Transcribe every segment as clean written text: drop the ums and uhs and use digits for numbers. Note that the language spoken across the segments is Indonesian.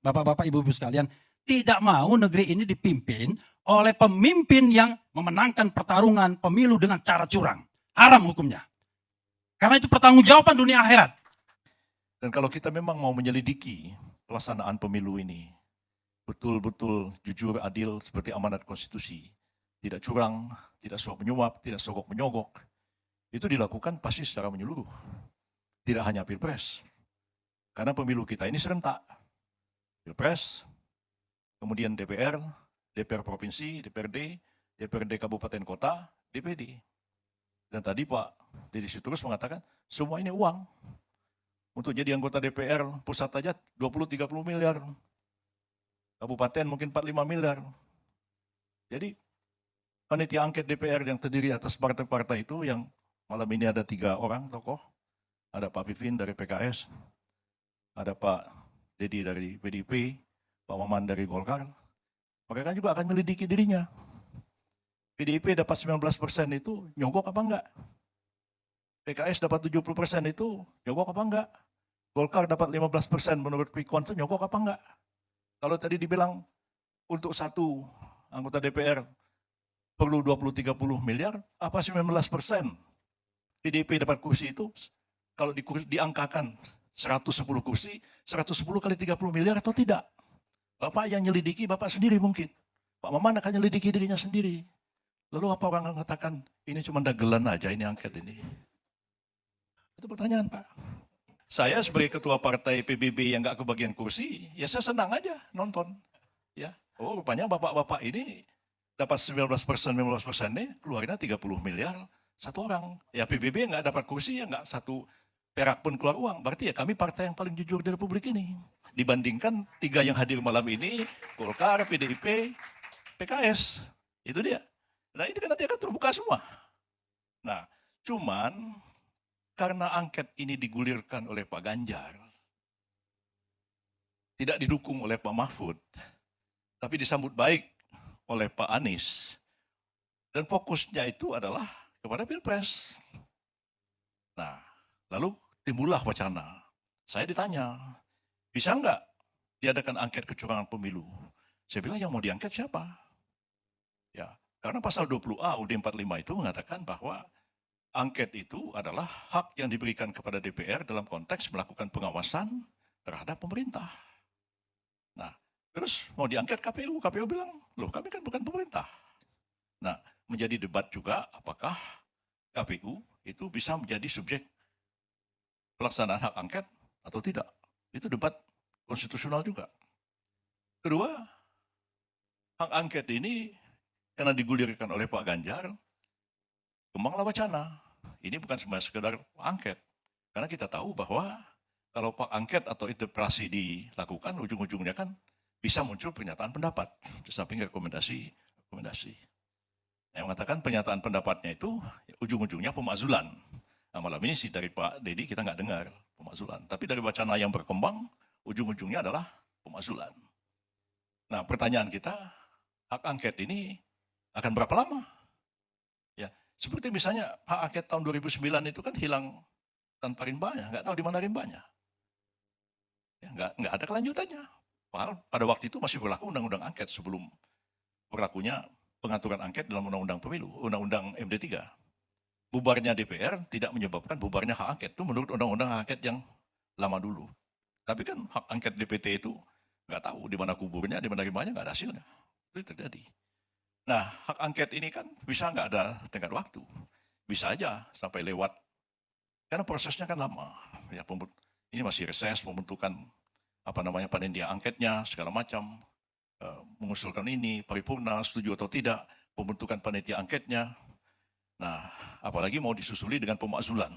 Bapak-bapak, ibu-ibu sekalian, tidak mau negeri ini dipimpin oleh pemimpin yang memenangkan pertarungan pemilu dengan cara curang. Haram hukumnya. Karena itu pertanggungjawaban dunia akhirat. Dan kalau kita memang mau menyelidiki pelaksanaan pemilu ini, betul-betul jujur, adil, seperti amanat konstitusi, tidak curang, tidak suap menyuap, tidak sogok menyogok, itu dilakukan pasti secara menyeluruh. Tidak hanya Pilpres. Karena pemilu kita ini serentak. Pilpres, kemudian DPR, DPR Provinsi, DPRD, DPRD Kabupaten Kota, DPD. Dan tadi Pak Deddy Sitorus mengatakan, semua ini uang. Untuk jadi anggota DPR pusat aja 20-30 miliar. Kabupaten mungkin 45 miliar. Jadi panitia angket DPR yang terdiri atas partai-partai itu, yang malam ini ada 3 orang tokoh. Ada Pak Pipin dari PKS, ada Pak Deddy dari PDIP, Pak Maman dari Golkar. Mereka juga akan melidiki dirinya. PDIP dapat 19% itu nyogok apa enggak? PKS dapat 70% itu nyogok apa enggak? Golkar dapat 15% menurut quick count itu nyogok apa enggak? Kalau tadi dibilang untuk satu anggota DPR perlu 20-30 miliar, apa 19%? PDIP dapat kursi itu, kalau diangkakan 110 kursi, 110 kali 30 miliar atau tidak? Bapak yang nyelidiki, Bapak sendiri mungkin. Pak Maman akan nyelidiki dirinya sendiri. Lalu apa orang mengatakan, ini cuma dagelan aja ini angket ini? Itu pertanyaan Pak. Saya sebagai ketua partai PBB yang nggak kebagian kursi, ya saya senang aja nonton. Ya, oh rupanya bapak-bapak ini dapat 19%, 15% nih, keluarnya 30 miliar satu orang. Ya PBB nggak dapat kursi, ya nggak satu perak pun keluar uang. Berarti ya kami partai yang paling jujur di Republik ini. Dibandingkan 3 yang hadir malam ini, Golkar, PDIP, PKS. Itu dia. Nah ini kan nanti akan terbuka semua. Nah, cuman karena angket ini digulirkan oleh Pak Ganjar, tidak didukung oleh Pak Mahfud, tapi disambut baik oleh Pak Anies, dan fokusnya itu adalah kepada Pilpres. Nah, lalu timbullah wacana. Saya ditanya, bisa nggak diadakan angket kecurangan pemilu? Saya bilang yang mau diangket siapa? Ya, karena pasal 20A UUD 45 itu mengatakan bahwa angket itu adalah hak yang diberikan kepada DPR dalam konteks melakukan pengawasan terhadap pemerintah. Nah, terus mau diangket KPU, KPU bilang, loh kami kan bukan pemerintah. Nah, menjadi debat juga apakah KPU itu bisa menjadi subjek pelaksanaan hak angket atau tidak. Itu debat konstitusional juga. Kedua, hak angket ini karena digulirkan oleh Pak Ganjar, kembanglah wacana. Ini bukan cuma sekedar angket. Karena kita tahu bahwa kalau Pak angket atau interpelasi dilakukan, ujung-ujungnya kan bisa muncul pernyataan pendapat di samping rekomendasi. Yang mengatakan pernyataan pendapatnya itu ujung-ujungnya pemakzulan. Nah, malam ini sih dari Pak Deddy kita nggak dengar pemakzulan. Tapi dari wacana yang berkembang, ujung-ujungnya adalah pemakzulan. Nah, pertanyaan kita, hak angket ini akan berapa lama? Ya, seperti misalnya hak angket tahun 2009 itu kan hilang tanpa rimbanya, nggak tahu di mana rimbanya. Ya, nggak ada kelanjutannya. Padahal pada waktu itu masih berlaku undang-undang angket sebelum berlakunya pengaturan angket dalam undang-undang pemilu, undang-undang MD3. Bubarnya DPR tidak menyebabkan bubarnya hak angket. Itu menurut undang-undang hak angket yang lama dulu. Tapi kan hak angket DPT itu nggak tahu di mana kuburnya, di mana rimbanya, nggak ada hasilnya. Itu terjadi. Nah, hak angket ini kan bisa nggak ada tenggat waktu. Bisa aja sampai lewat. Karena prosesnya kan lama. Ya, ini masih reses, pembentukan panitia angketnya, segala macam. Mengusulkan ini, paripurna, setuju atau tidak, pembentukan panitia angketnya. Nah, apalagi mau disusuli dengan pemakzulan.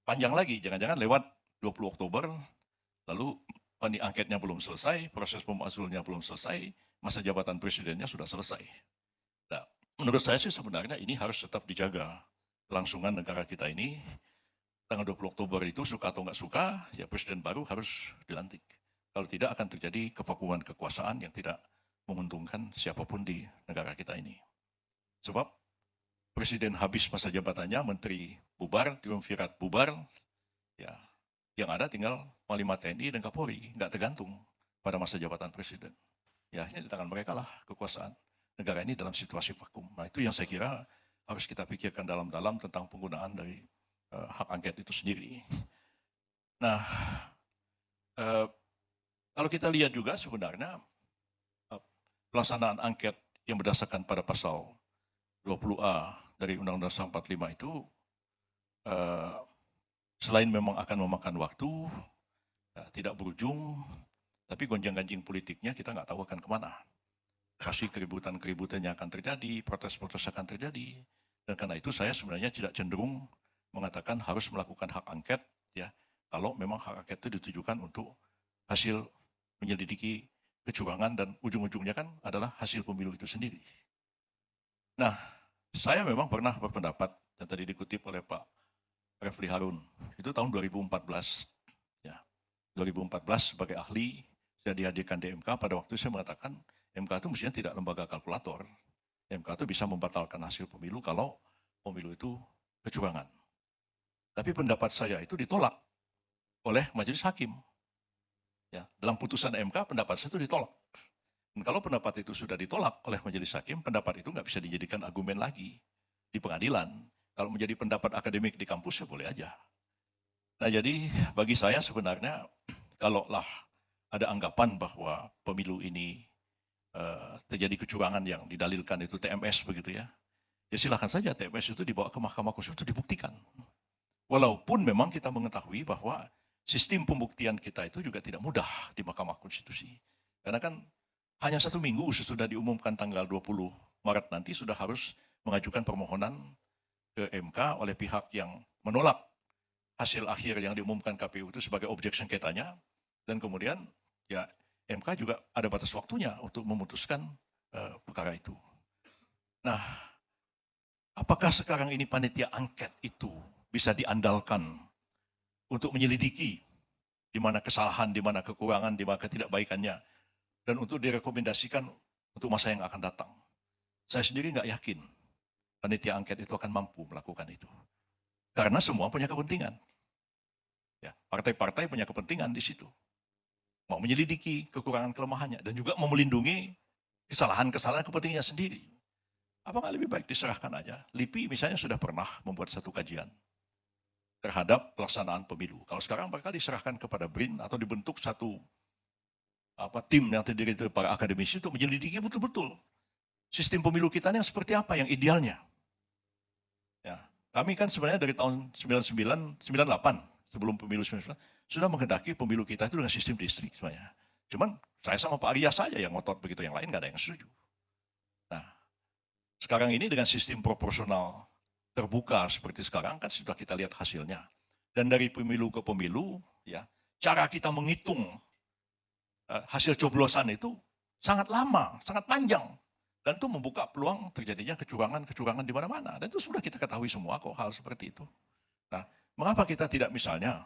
Panjang lagi, jangan-jangan lewat 20 Oktober, lalu panitia angketnya belum selesai, proses pemakzulnya belum selesai, masa jabatan presidennya sudah selesai. Nah, menurut saya sih sebenarnya ini harus tetap dijaga kelangsungan negara kita ini. Tanggal 20 Oktober itu suka atau nggak suka, ya presiden baru harus dilantik. Kalau tidak akan terjadi kevakuman kekuasaan yang tidak menguntungkan siapapun di negara kita ini. Sebab presiden habis masa jabatannya, menteri bubar, triumvirat bubar, ya yang ada tinggal Panglima TNI dan Kapolri, nggak tergantung pada masa jabatan presiden. Ya, akhirnya di tangan mereka lah kekuasaan negara ini dalam situasi vakum. Nah, itu yang saya kira harus kita pikirkan dalam-dalam tentang penggunaan dari hak angket itu sendiri. Nah, eh, kalau kita lihat juga sebenarnya pelaksanaan angket yang berdasarkan pada pasal 20A dari Undang-Undang 45 itu eh, selain memang akan memakan waktu, tidak berujung, tapi gonjang-ganjing politiknya kita nggak tahu akan kemana. Pasti keributan-keributan yang akan terjadi, protes-protes akan terjadi. Dan karena itu saya sebenarnya tidak cenderung mengatakan harus melakukan hak angket, ya, kalau memang hak angket itu ditujukan untuk hasil menyelidiki kecurangan dan ujung-ujungnya kan adalah hasil pemilu itu sendiri. Nah, saya memang pernah berpendapat, yang tadi dikutip oleh Pak Refli Harun, itu tahun 2014. Ya, 2014 sebagai ahli, saya dihadirkan di MK, pada waktu saya mengatakan, MK itu mestinya tidak lembaga kalkulator. MK itu bisa membatalkan hasil pemilu kalau pemilu itu kecurangan. Tapi pendapat saya itu ditolak oleh majelis hakim. Ya, dalam putusan MK pendapat saya itu ditolak. Dan kalau pendapat itu sudah ditolak oleh majelis hakim, pendapat itu nggak bisa dijadikan argumen lagi di pengadilan. Kalau menjadi pendapat akademik di kampus ya boleh aja. Nah, jadi bagi saya sebenarnya kalaulah ada anggapan bahwa pemilu ini terjadi kecurangan yang didalilkan itu TMS begitu ya, ya silakan saja TMS itu dibawa ke Mahkamah Konstitusi itu dibuktikan. Walaupun memang kita mengetahui bahwa sistem pembuktian kita itu juga tidak mudah di Mahkamah Konstitusi. Karena kan hanya 1 minggu sesudah diumumkan tanggal 20 Maret nanti sudah harus mengajukan permohonan ke MK oleh pihak yang menolak hasil akhir yang diumumkan KPU itu sebagai objek sengketanya. Dan kemudian ya MK juga ada batas waktunya untuk memutuskan perkara itu. Nah, apakah sekarang ini panitia angket itu bisa diandalkan untuk menyelidiki di mana kesalahan, di mana kekurangan, di mana ketidakbaikannya, dan untuk direkomendasikan untuk masa yang akan datang? Saya sendiri nggak yakin panitia angket itu akan mampu melakukan itu. Karena semua punya kepentingan. Ya, partai-partai punya kepentingan di situ. Mau menyelidiki kekurangan kelemahannya dan juga mau melindungi kesalahan-kesalahan kepentingannya sendiri. Apa nggak lebih baik diserahkan aja? LIPI misalnya sudah pernah membuat satu kajian terhadap pelaksanaan pemilu. Kalau sekarang mereka diserahkan kepada BRIN atau dibentuk satu tim yang terdiri dari para akademisi untuk menyelidiki betul-betul sistem pemilu kita ini yang seperti apa, yang idealnya. Ya, kami kan sebenarnya dari tahun 99, 98 sebelum pemilu 99 sudah menghendaki pemilu kita itu dengan sistem distrik sebenarnya. Cuman saya sama Pak Arya saja yang ngotot begitu, yang lain nggak ada yang setuju. Nah, sekarang ini dengan sistem proporsional terbuka seperti sekarang kan sudah kita lihat hasilnya. Dan dari pemilu ke pemilu, ya cara kita menghitung hasil coblosan itu sangat lama, sangat panjang. Dan itu membuka peluang terjadinya kecurangan-kecurangan di mana-mana. Dan itu sudah kita ketahui semua kok hal seperti itu. Nah, mengapa kita tidak misalnya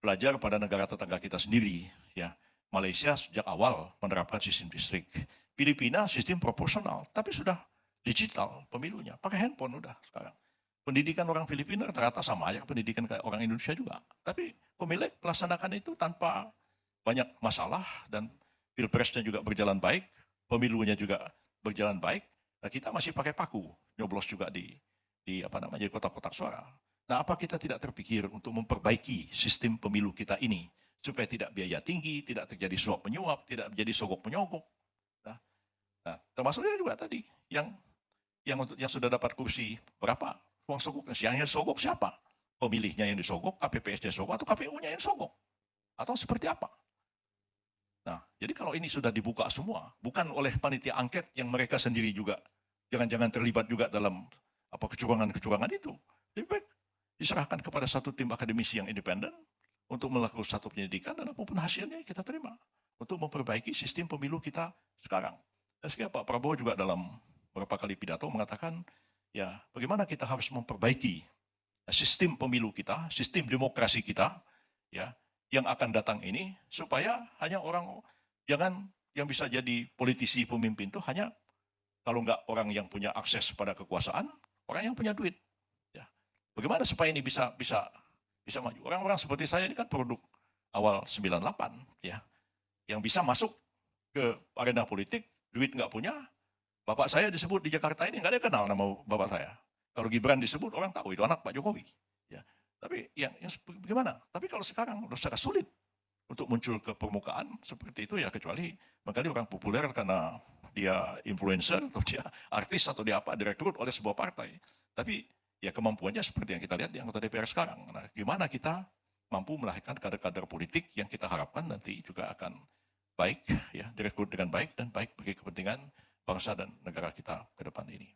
belajar pada negara tetangga kita sendiri, ya. Malaysia sejak awal menerapkan sistem distrik. Filipina sistem proporsional, tapi sudah digital pemilunya, pakai handphone udah sekarang. Pendidikan orang Filipina rata-rata sama aja pendidikan kayak orang Indonesia juga. Tapi pemilik melaksanakan itu tanpa banyak masalah dan pilpresnya juga berjalan baik, pemilunya juga berjalan baik. Nah, kita masih pakai paku, nyoblos juga di kotak-kotak suara. Nah, apa kita tidak terpikir untuk memperbaiki sistem pemilu kita ini supaya tidak biaya tinggi, tidak terjadi suap menyuap, tidak menjadi sogok menyogok. Nah, termasuknya juga tadi yang sudah dapat kursi berapa? Uang sogoknya, yang disogok siapa? Pemilihnya yang disogok, KPPS-nya disogok, atau KPU-nya yang disogok? Atau seperti apa? Nah, jadi kalau ini sudah dibuka semua, bukan oleh panitia angket yang mereka sendiri juga, jangan-jangan terlibat juga dalam kecurangan-kecurangan itu. Lebih baik diserahkan kepada satu tim akademisi yang independen untuk melakukan satu penyelidikan dan apapun hasilnya kita terima untuk memperbaiki sistem pemilu kita sekarang. Dan sekarang Pak Prabowo juga dalam beberapa kali pidato mengatakan, ya bagaimana kita harus memperbaiki sistem pemilu kita, sistem demokrasi kita, ya yang akan datang ini supaya hanya jangan yang bisa jadi politisi pemimpin itu hanya kalau nggak orang yang punya akses pada kekuasaan, orang yang punya duit. Ya. Bagaimana supaya ini bisa maju? Orang-orang seperti saya ini kan produk awal 98, ya. yang bisa masuk ke arena politik, duit nggak punya. Bapak saya disebut di Jakarta ini nggak ada yang kenal nama bapak saya. Kalau Gibran disebut orang tahu itu anak Pak Jokowi. Ya, tapi yang bagaimana? Tapi kalau sekarang udah sangat sulit untuk muncul ke permukaan seperti itu ya, kecuali barangkali orang populer karena dia influencer atau dia artis atau dia apa direkrut oleh sebuah partai. Tapi ya kemampuannya seperti yang kita lihat di anggota DPR sekarang. Nah, gimana kita mampu melahirkan kader-kader politik yang kita harapkan nanti juga akan baik, ya direkrut dengan baik dan baik bagi kepentingan bangsa dan negara kita ke depan ini.